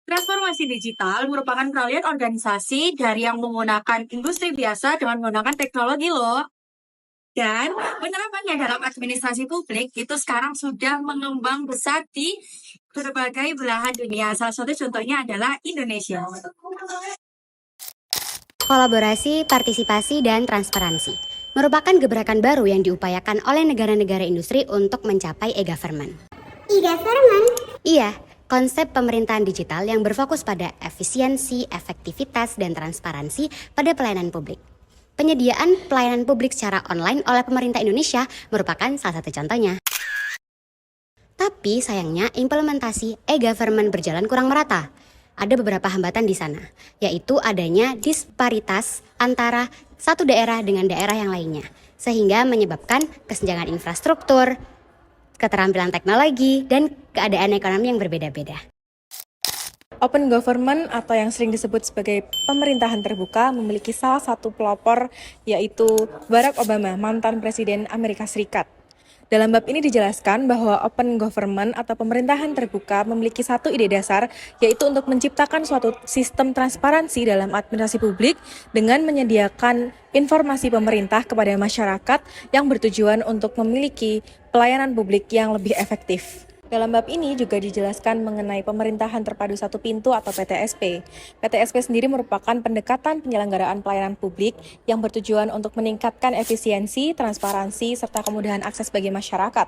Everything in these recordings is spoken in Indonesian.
Transformasi digital merupakan proyek organisasi dari yang menggunakan industri biasa dengan menggunakan teknologi loh. Dan penerapannya dalam administrasi publik itu sekarang sudah mengembang besar di berbagai belahan dunia. Salah satu contohnya adalah Indonesia. Kolaborasi, partisipasi, dan transparansi merupakan gebrakan baru yang diupayakan oleh negara-negara industri untuk mencapai e-government. E-government? Iya, konsep pemerintahan digital yang berfokus pada efisiensi, efektivitas, dan transparansi pada pelayanan publik. Penyediaan pelayanan publik secara online oleh pemerintah Indonesia merupakan salah satu contohnya. Tapi sayangnya implementasi e-government berjalan kurang merata. Ada beberapa hambatan di sana, yaitu adanya disparitas antara satu daerah dengan daerah yang lainnya, sehingga menyebabkan kesenjangan infrastruktur, keterampilan teknologi, dan keadaan ekonomi yang berbeda-beda. Open government atau yang sering disebut sebagai pemerintahan terbuka memiliki salah satu pelopor, yaitu Barack Obama, mantan Presiden Amerika Serikat. Dalam bab ini dijelaskan bahwa open government atau pemerintahan terbuka memiliki satu ide dasar, yaitu untuk menciptakan suatu sistem transparansi dalam administrasi publik dengan menyediakan informasi pemerintah kepada masyarakat yang bertujuan untuk memiliki pelayanan publik yang lebih efektif. Dalam bab ini juga dijelaskan mengenai pemerintahan terpadu satu pintu atau PTSP. PTSP sendiri merupakan pendekatan penyelenggaraan pelayanan publik yang bertujuan untuk meningkatkan efisiensi, transparansi, serta kemudahan akses bagi masyarakat.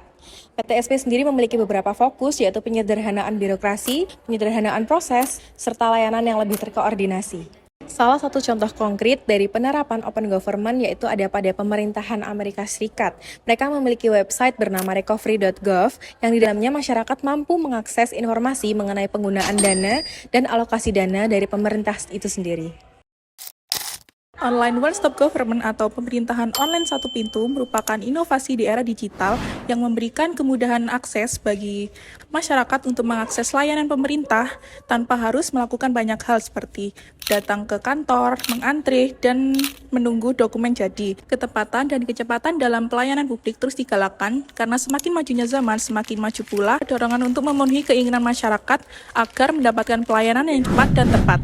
PTSP sendiri memiliki beberapa fokus, yaitu penyederhanaan birokrasi, penyederhanaan proses, serta layanan yang lebih terkoordinasi. Salah satu contoh konkret dari penerapan open government yaitu ada pada pemerintahan Amerika Serikat. Mereka memiliki website bernama recovery.gov yang di dalamnya masyarakat mampu mengakses informasi mengenai penggunaan dana dan alokasi dana dari pemerintah itu sendiri. Online One-Stop Government atau pemerintahan online satu pintu merupakan inovasi di era digital yang memberikan kemudahan akses bagi masyarakat untuk mengakses layanan pemerintah tanpa harus melakukan banyak hal seperti datang ke kantor, mengantre, dan menunggu dokumen jadi. Ketepatan dan kecepatan dalam pelayanan publik terus digalakkan karena semakin majunya zaman, semakin maju pula dorongan untuk memenuhi keinginan masyarakat agar mendapatkan pelayanan yang cepat dan tepat.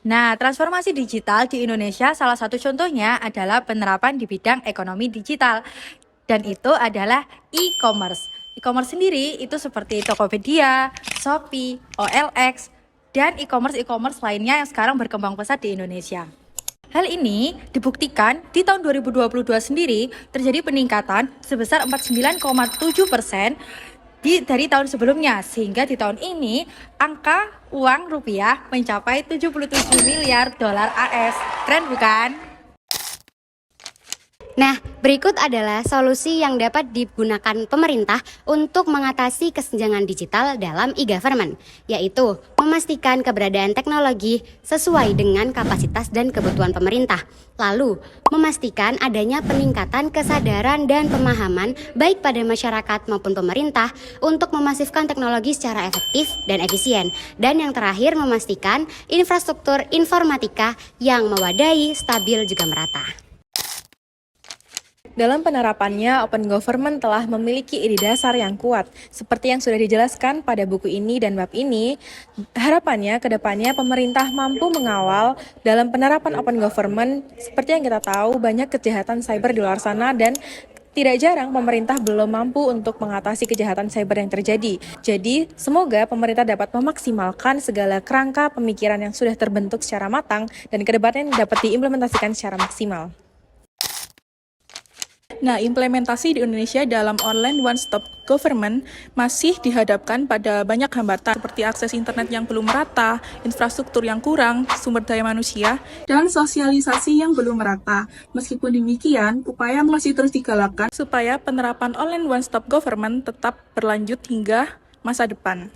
Nah, transformasi digital di Indonesia salah satu contohnya adalah penerapan di bidang ekonomi digital. Dan itu adalah e-commerce. E-commerce sendiri itu seperti Tokopedia, Shopee, OLX, dan e-commerce lainnya yang sekarang berkembang pesat di Indonesia. Hal ini dibuktikan di tahun 2022 sendiri terjadi peningkatan sebesar 49,7% dari tahun sebelumnya, sehingga di tahun ini angka uang rupiah mencapai 77 miliar dolar AS. Keren bukan? Nah, berikut adalah solusi yang dapat digunakan pemerintah untuk mengatasi kesenjangan digital dalam e-government, yaitu memastikan keberadaan teknologi sesuai dengan kapasitas dan kebutuhan pemerintah. Lalu, memastikan adanya peningkatan kesadaran dan pemahaman baik pada masyarakat maupun pemerintah untuk memasifkan teknologi secara efektif dan efisien. Dan yang terakhir, memastikan infrastruktur informatika yang mewadai, stabil, juga merata. Dalam penerapannya, Open Government telah memiliki ide dasar yang kuat. Seperti yang sudah dijelaskan pada buku ini dan bab ini, harapannya ke depannya pemerintah mampu mengawal dalam penerapan Open Government. Seperti yang kita tahu, banyak kejahatan cyber di luar sana dan tidak jarang pemerintah belum mampu untuk mengatasi kejahatan cyber yang terjadi. Jadi, semoga pemerintah dapat memaksimalkan segala kerangka pemikiran yang sudah terbentuk secara matang dan ke depannya dapat diimplementasikan secara maksimal. Nah, implementasi di Indonesia dalam online one-stop government masih dihadapkan pada banyak hambatan seperti akses internet yang belum merata, infrastruktur yang kurang, sumber daya manusia, dan sosialisasi yang belum merata. Meskipun demikian, upaya masih terus digalakkan supaya penerapan online one-stop government tetap berlanjut hingga masa depan.